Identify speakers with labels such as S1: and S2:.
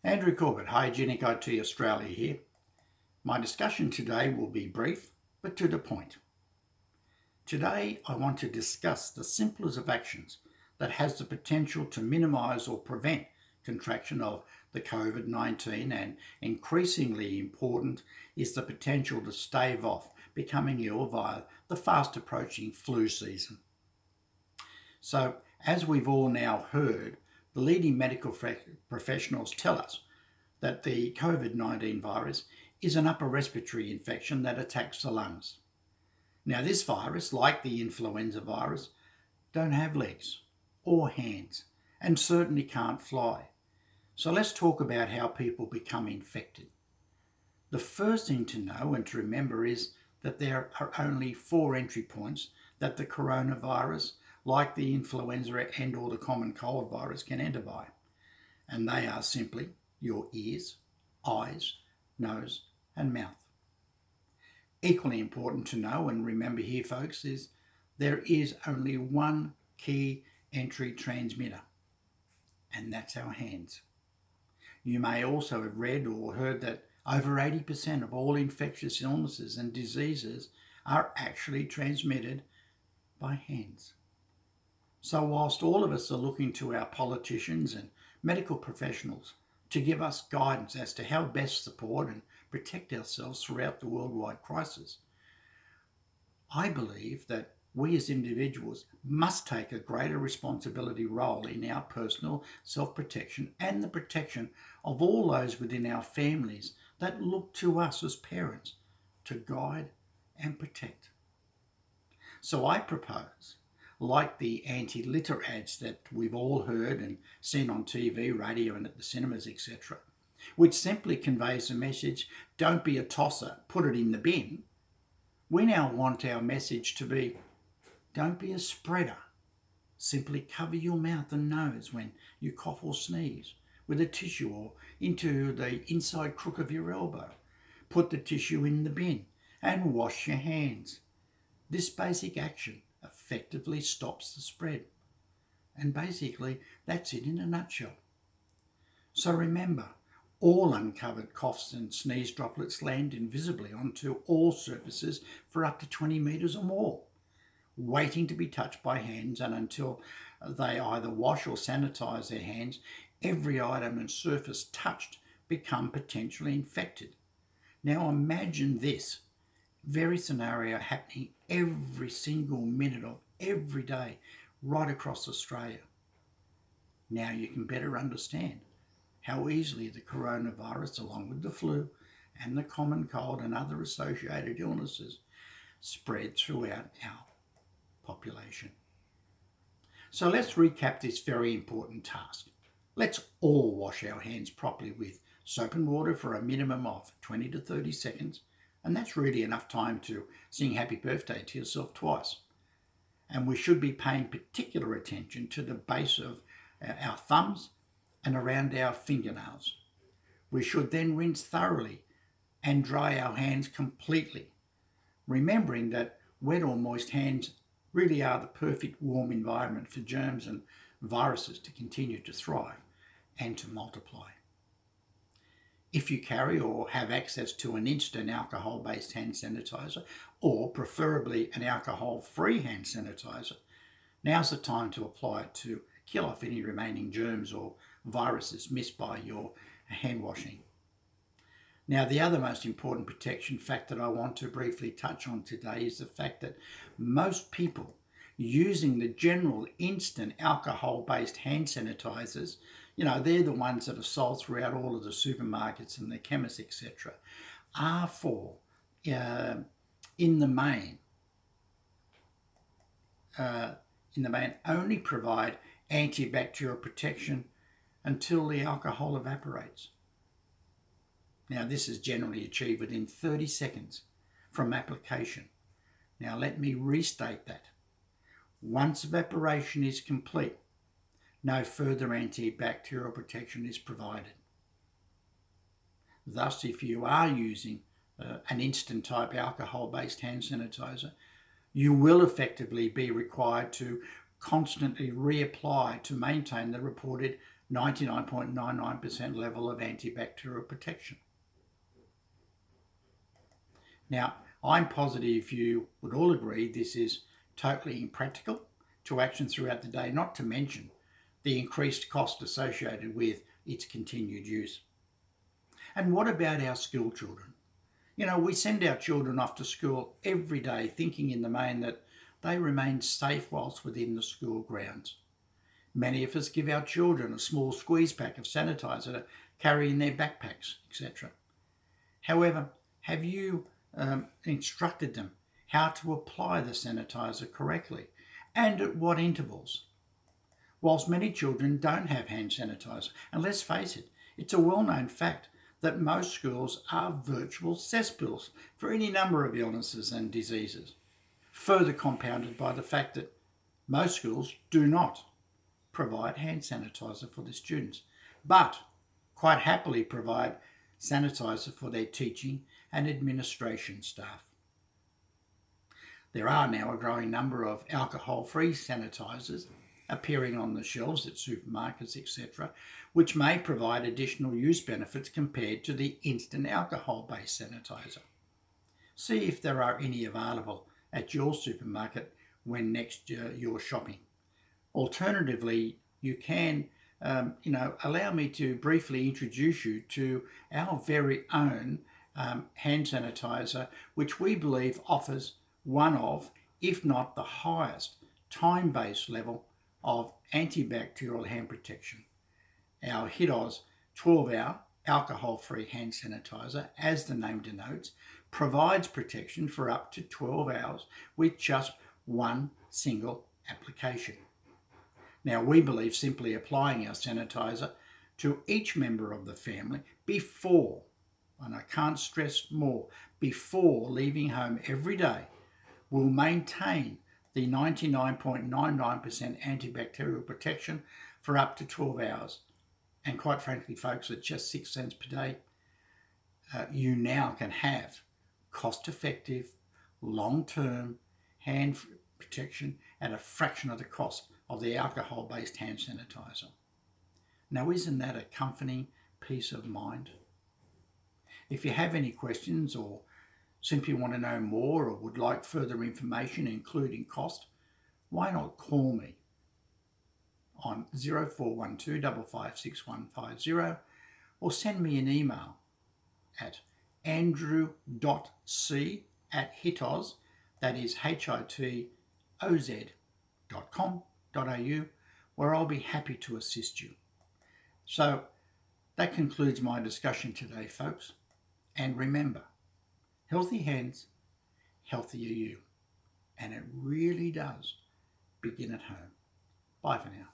S1: Andrew Corbett, Hygienic IT Australia here. My discussion today will be brief, but to the point. Today, I want to discuss the simplest of actions that has the potential to minimise or prevent contraction of the COVID-19, and increasingly important is the potential to stave off becoming ill via the fast approaching flu season. So, as we've all now heard, the leading medical professionals tell us that the COVID-19 virus is an upper respiratory infection that attacks the lungs. Now, this virus, like the influenza virus, don't have legs or hands and certainly can't fly. So let's talk about how people become infected. The first thing to know and to remember is that there are only 4 entry points that the coronavirus, like the influenza and or the common cold virus, can enter by. And they are simply your ears, eyes, nose and mouth. Equally important to know and remember here, folks, is there is only one key entry transmitter, and that's our hands. You may also have read or heard that over 80% of all infectious illnesses and diseases are actually transmitted by hands. So whilst all of us are looking to our politicians and medical professionals to give us guidance as to how best support and protect ourselves throughout the worldwide crisis, I believe that we as individuals must take a greater responsibility role in our personal self-protection and the protection of all those within our families that look to us as parents to guide and protect. So I propose, like the anti-litter ads that we've all heard and seen on TV, radio and at the cinemas, etc., which simply conveys the message, don't be a tosser, put it in the bin. We now want our message to be, don't be a spreader. Simply cover your mouth and nose when you cough or sneeze with a tissue or into the inside crook of your elbow. Put the tissue in the bin and wash your hands. This basic action effectively stops the spread. And basically, that's it in a nutshell. So remember, all uncovered coughs and sneeze droplets land invisibly onto all surfaces for up to 20 metres or more, waiting to be touched by hands, and until they either wash or sanitise their hands, every item and surface touched become potentially infected. Now imagine this very scenario happening every single minute of every day right across Australia. Now you can better understand how easily the coronavirus, along with the flu and the common cold and other associated illnesses, spread throughout our population. So let's recap this very important task. Let's all wash our hands properly with soap and water for a minimum of 20 to 30 seconds, and that's really enough time to sing happy birthday to yourself twice. And we should be paying particular attention to the base of our thumbs and around our fingernails. We should then rinse thoroughly and dry our hands completely, remembering that wet or moist hands really are the perfect warm environment for germs and viruses to continue to thrive and to multiply. If you carry or have access to an instant alcohol-based hand sanitizer, or preferably an alcohol-free hand sanitizer, now's the time to apply it to kill off any remaining germs or viruses missed by your hand washing. Now, the other most important protection fact that I want to briefly touch on today is the fact that most people using the general instant alcohol-based hand sanitizers, they're the ones that are sold throughout all of the supermarkets and the chemists, etc., are for, in the main, only provide antibacterial protection until the alcohol evaporates. Now, this is generally achieved within 30 seconds from application. Now, let me restate that. Once evaporation is complete, no further antibacterial protection is provided. Thus, if you are using an instant type alcohol-based hand sanitizer, you will effectively be required to constantly reapply to maintain the reported 99.99% level of antibacterial protection. Now, I'm positive you would all agree this is totally impractical to action throughout the day, not to mention the increased cost associated with its continued use. And what about our school children? You know, we send our children off to school every day thinking in the main that they remain safe whilst within the school grounds. Many of us give our children a small squeeze pack of sanitizer to carry in their backpacks, etc. However, have you instructed them how to apply the sanitizer correctly and at what intervals? Whilst many children don't have hand sanitizer, and let's face it, it's a well-known fact that most schools are virtual cesspools for any number of illnesses and diseases, further compounded by the fact that most schools do not provide hand sanitizer for the students, but quite happily provide sanitizer for their teaching and administration staff. There are now a growing number of alcohol-free sanitizers appearing on the shelves at supermarkets, etc., which may provide additional use benefits compared to the instant alcohol-based sanitizer. See if there are any available at your supermarket when next you're shopping. Alternatively, you can allow me to briefly introduce you to our very own hand sanitizer, which we believe offers one of, if not the highest, time-based level of antibacterial hand protection. Our HITOS 12-hour alcohol-free hand sanitizer, as the name denotes, provides protection for up to 12 hours with just one single application. Now, we believe simply applying our sanitizer to each member of the family before, and I can't stress more, before leaving home every day will maintain the 99.99% antibacterial protection for up to 12 hours. And quite frankly, folks, at just 6 cents per day, you now can have cost-effective, long-term hand protection at a fraction of the cost of the alcohol-based hand sanitizer. Now, isn't that a comforting peace of mind? If you have any questions or simply want to know more or would like further information, including cost, why not call me on 0412 556150 or send me an email at andrew.c@hitos, that is hitoz.com.au, where I'll be happy to assist you. So that concludes my discussion today, folks. And remember, healthy hands, healthier you. And it really does begin at home. Bye for now.